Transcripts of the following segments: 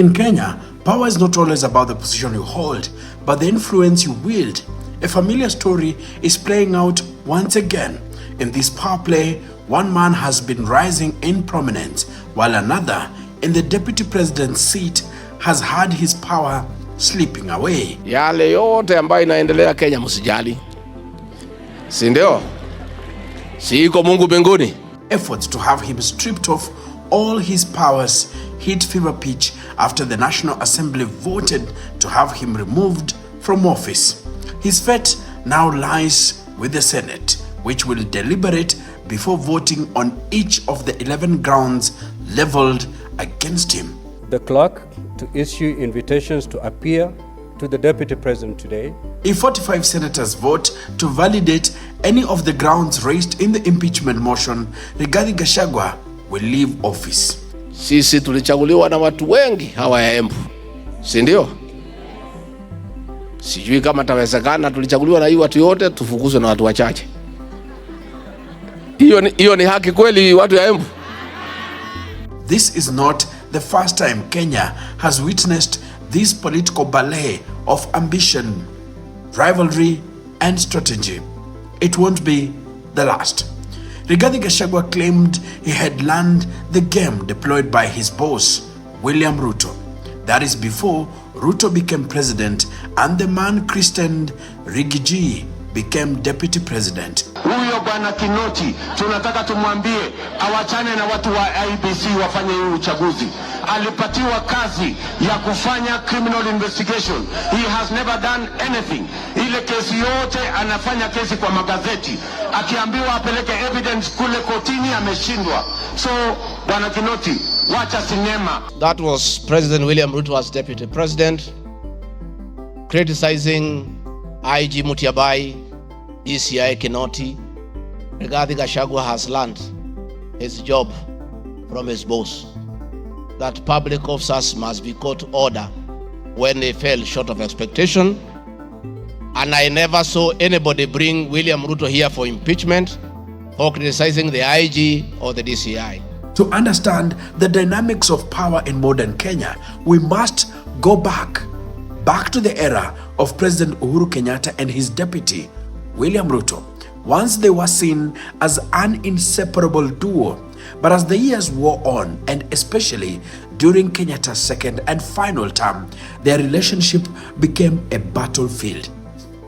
In Kenya, power is not always about the position you hold, but the influence you wield. A familiar story is playing out once again. In this power play, one man has been rising in prominence, while another, in the deputy president's seat, has had his power slipping away. Yale yote ambayo inaendelea Kenya msijali. Si ndio? Si iko Mungu mbinguni. Efforts to have him stripped of all his powers hit fever pitch after the National Assembly voted to have him removed from office. His fate now lies with the Senate, which will deliberate before voting on each of the 11 grounds leveled against him. The clerk to issue invitations to appear to the Deputy President today. If 45 senators vote to validate any of the grounds raised in the impeachment motion, Rigathi Gachagua will leave office. Sisi tulichaguliwa na watu wengi hawa ya Embu. Si ndio? Sijui kama tawezekana tulichaguliwa na hii watu yote tufukuzwe na watu wachache. Hiyo ni haki kweli watu ya Embu? This is not the first time Kenya has witnessed this political ballet of ambition, rivalry, and strategy. It won't be the last. Rigathi Gachagua claimed he had learned the game deployed by his boss, William Ruto. That is before Ruto became president and the man christened Rigathi became deputy president. Huyo bwana Kinoti tunataka tumwambie awachane na watu wa IBC wafanye huu uchaguzi. Alipatiwa kazi ya kufanya criminal investigation. He has never done anything. Ile kesi yote anafanya kesi kwa magazeti. Akiambiwa apeleke evidence kule kotini ameshindwa. So bwana Kinoti, wacha sinema. That was President William Ruto as deputy president criticizing IG Mutiabai, ECI Kinoti. Rigathi Gachagua has learned his job from his boss, that public officers must be caught order when they fell short of expectation. And I never saw anybody bring William Ruto here for impeachment or criticizing the IG or the DCI. To understand the dynamics of power in modern Kenya, we must go back to the era of President Uhuru Kenyatta and his deputy, William Ruto. Once they were seen as an inseparable duo, but as the years wore on, and especially during Kenyatta's second and final term, their relationship became a battlefield.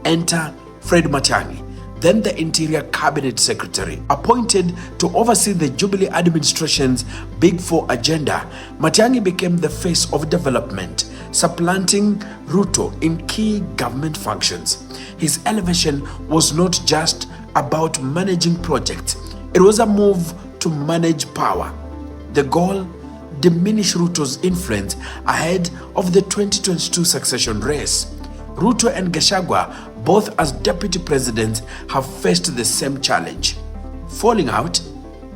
Enter Fred Matiang'i, then the Interior Cabinet Secretary. Appointed to oversee the Jubilee administration's Big Four agenda, Matiang'i became the face of development, supplanting Ruto in key government functions. His elevation was not just about managing projects, it was a move to manage power. The goal: diminish Ruto's influence ahead of the 2022 succession race. Ruto and Gachagua, both as deputy presidents, have faced the same challenge: falling out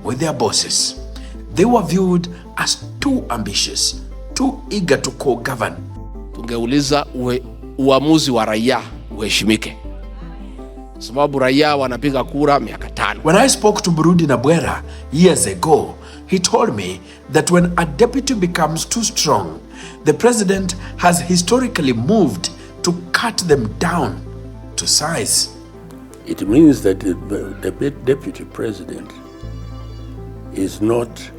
with their bosses. They were viewed as too ambitious, too eager to co-govern. Tungeuliza uamuzi wa raia uheshimike, sababu raia wanapiga kura miaka 5. When I spoke to Burudi Nabwera years ago, he told me that when a deputy becomes too strong, the president has historically moved to cut them down to size. It means that the deputy president is not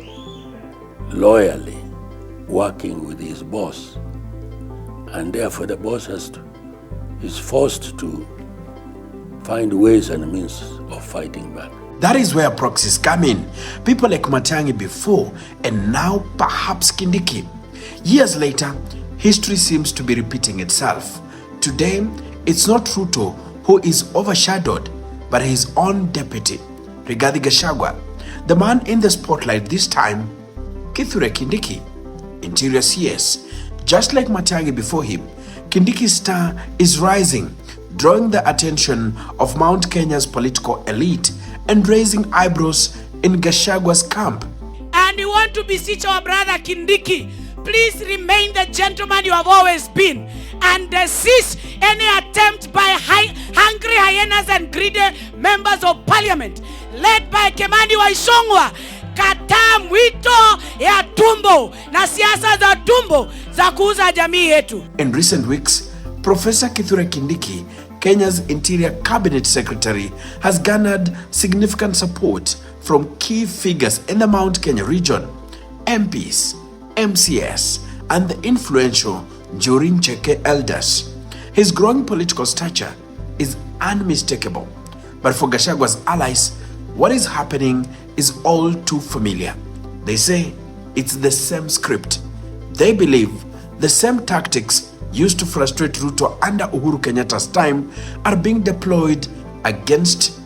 loyally working with his boss, and therefore the boss is forced to find ways and means of fighting back. That is where proxies come in. People like Matiang'i before, and now perhaps Kindiki. Years later, history seems to be repeating itself. Today, it's not Ruto who is overshadowed, but his own deputy, Rigathi Gachagua. The man in the spotlight this time, Kithure Kindiki, Interior CS. Just like Matiang'i before him, Kindiki's star is rising, drawing the attention of Mount Kenya's political elite and raising eyebrows in Gachagua's camp. And we want to beseech our brother Kindiki, please remain the gentleman you have always been, and desist any attempt by hungry hyenas and greedy members of parliament led by Kimani Waisongwa Kataa mwito ya tumbo na siasa za tumbo za kuuza jamii yetu. In recent weeks, Professor Kithure Kindiki, Kenya's Interior Cabinet Secretary, has garnered significant support from key figures in the Mount Kenya region, MPs, MCS, and the influential Njuri Ncheke elders. His growing political stature is unmistakable. But for Gachagua's allies, what is happening is all too familiar. They say it's the same script. They believe the same tactics used to frustrate Ruto under Uhuru Kenyatta's time are being deployed against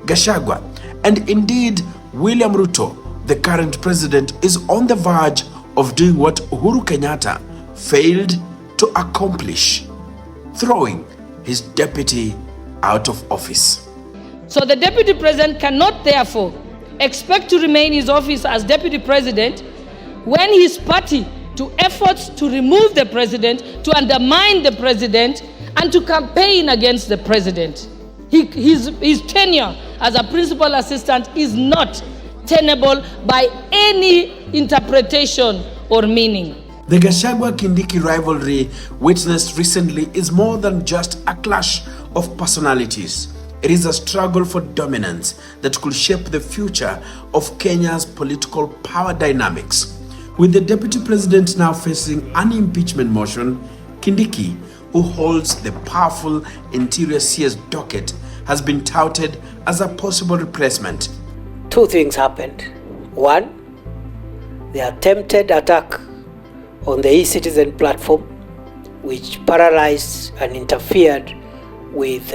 Gachagua. And indeed, William Ruto, the current president, is on the verge of doing what Uhuru Kenyatta failed to accomplish, throwing his deputy out of office. So the deputy president cannot therefore expect to remain in his office as deputy president when his party to efforts to remove the president, to undermine the president, and to campaign against the president. His tenure as a principal assistant is not tenable by any interpretation or meaning. The Gachagua-Kindiki rivalry witnessed recently is more than just a clash of personalities. It is a struggle for dominance that could shape the future of Kenya's political power dynamics. With the deputy president now facing an impeachment motion, Kindiki, who holds the powerful Interior CS docket, has been touted as a possible replacement. Two things happened. One, the attempted attack on the e-citizen platform, which paralyzed and interfered with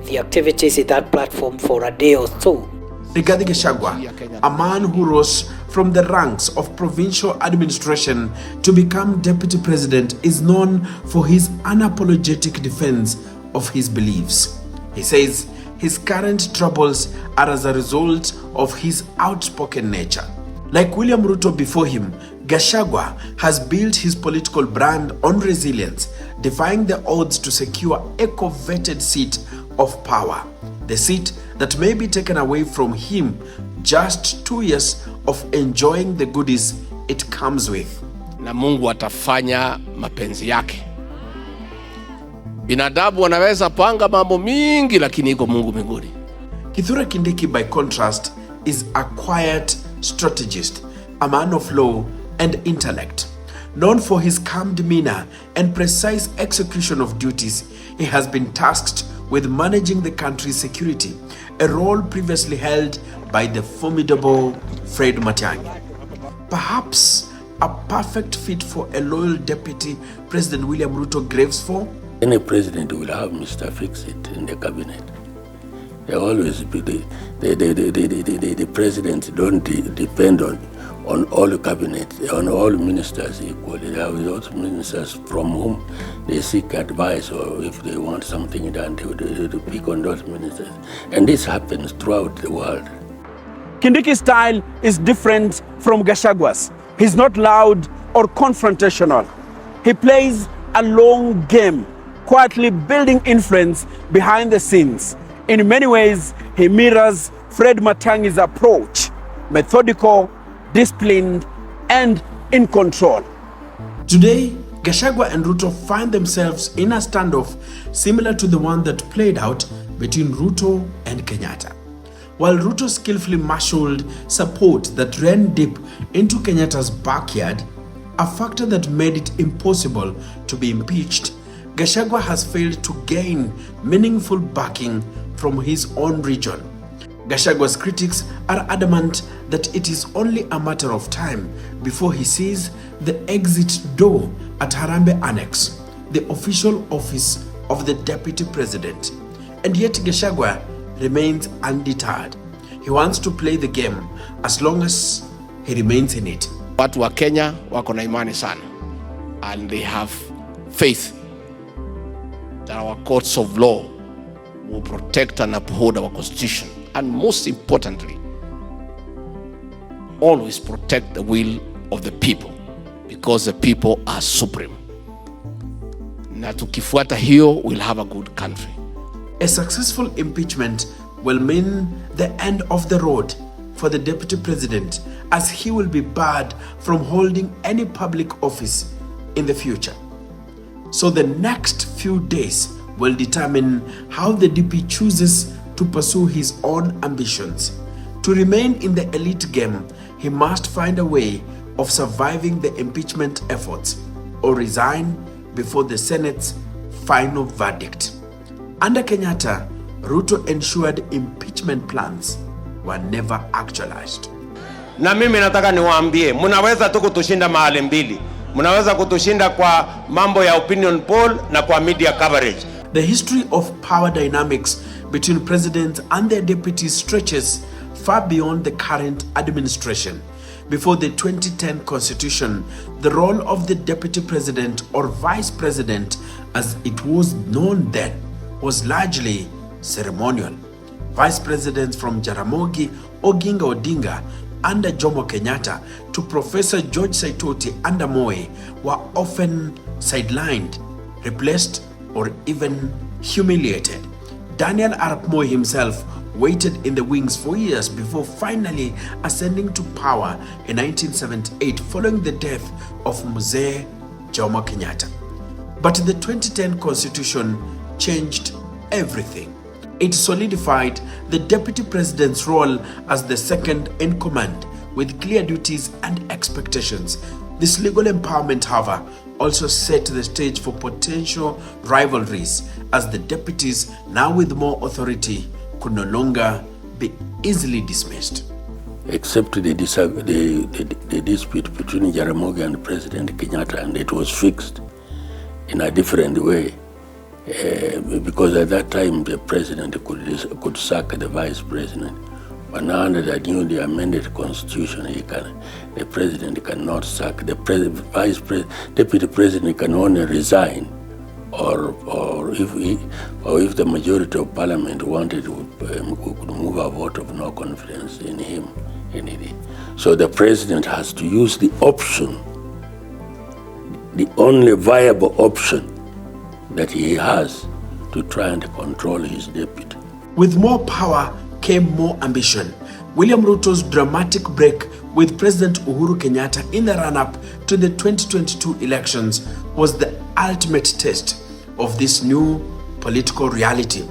the activities in that platform for a day or so. Rigathi Gachagua, a man who rose from the ranks of provincial administration to become deputy president, is known for his unapologetic defense of his beliefs. He says his current troubles are as a result of his outspoken nature. Like William Ruto before him, Gachagua has built his political brand on resilience, defying the odds to secure a coveted seat of power. The seat that may be taken away from him just 2 years of enjoying the goodies it comes with. Na Mungu atafanya mapenzi yake. Binadamu wanaweza panga mambo mingi, lakini iko Mungu mbinguni. Kithure Kindiki, by contrast, is a quiet strategist, a man of law and intellect. Known for his calm demeanor and precise execution of duties, he has been tasked with managing the country's security, a role previously held by the formidable Fred Matiang'i. Perhaps a perfect fit for a loyal deputy President William Ruto graves for? Any president will have Mr. Fix-It in the cabinet. They always be the president don't depend on all cabinet, on all ministers equally. There are those ministers from whom they seek advice, or if they want something done, they pick on those ministers. And this happens throughout the world. Kindiki's style is different from Gachagua's. He's not loud or confrontational. He plays a long game, quietly building influence behind the scenes. In many ways, he mirrors Fred Matiang'i's approach, methodical, disciplined, and in control. Today, Gachagua and Ruto find themselves in a standoff similar to the one that played out between Ruto and Kenyatta. While Ruto skillfully marshaled support that ran deep into Kenyatta's backyard, a factor that made it impossible to be impeached, Gachagua has failed to gain meaningful backing from his own region. Gachagua's critics are adamant that it is only a matter of time before he sees the exit door at Harambee Annex, the official office of the deputy president. And yet Gachagua remains undeterred. He wants to play the game as long as he remains in it. Watu wa Kenya wako na imani sana, and they have faith that our courts of law will protect and uphold our constitution, and most importantly, always protect the will of the people, because the people are supreme. Na tukifuata hiyo, we'll have a good country. A successful impeachment will mean the end of the road for the deputy president, as he will be barred from holding any public office in the future. So the next few days will determine how the DP chooses to pursue his own ambitions. To remain in the elite game, he must find a way of surviving the impeachment efforts or resign before the Senate's final verdict. Under Kenyatta, Ruto ensured impeachment plans were never actualized. Na mimi nataka niwaambie, mnaweza tu kutushinda mahali mbili. Mnaweza kutushinda kwa mambo ya opinion poll na kwa media coverage. The history of power dynamics between presidents and their deputies stretches far beyond the current administration. Before the 2010 constitution, the role of the deputy president or vice president, as it was known then, was largely ceremonial. Vice presidents from Jaramogi Oginga Odinga under Jomo Kenyatta to Professor George Saitoti under Moi were often sidelined, replaced, or even humiliated. Daniel Arap Moi himself waited in the wings for years before finally ascending to power in 1978 following the death of Mzee Jomo Kenyatta. But the 2010 constitution changed everything. It solidified the deputy president's role as the second in command with clear duties and expectations. This legal empowerment, however, also set the stage for potential rivalries as the deputies, now with more authority, could no longer be easily dismissed. Except the dispute between Jaramogi and President Kenyatta, and it was fixed in a different way. Because at that time the president could sack the vice president. But now under the newly amended constitution, the president cannot sack. The deputy president can only resign, or if the majority of parliament wanted to could move a vote of no confidence in him. So the president has to use the option, the only viable option that he has, to try and control his deputy. With more power came more ambition. William Ruto's dramatic break with President Uhuru Kenyatta in the run-up to the 2022 elections was the ultimate test of this new political reality.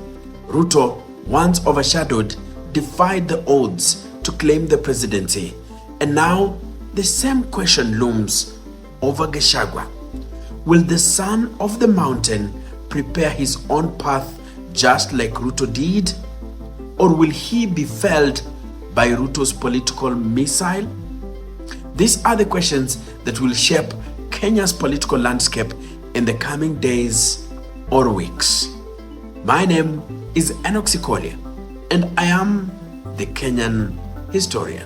Ruto, once overshadowed, defied the odds to claim the presidency. And now the same question looms over Gachagua. Will the son of the mountain prepare his own path just like Ruto did? Or will he be felled by Ruto's political missile? These are the questions that will shape Kenya's political landscape in the coming days or weeks. My name is Enock Sikolia, and I am the Kenyan Historian.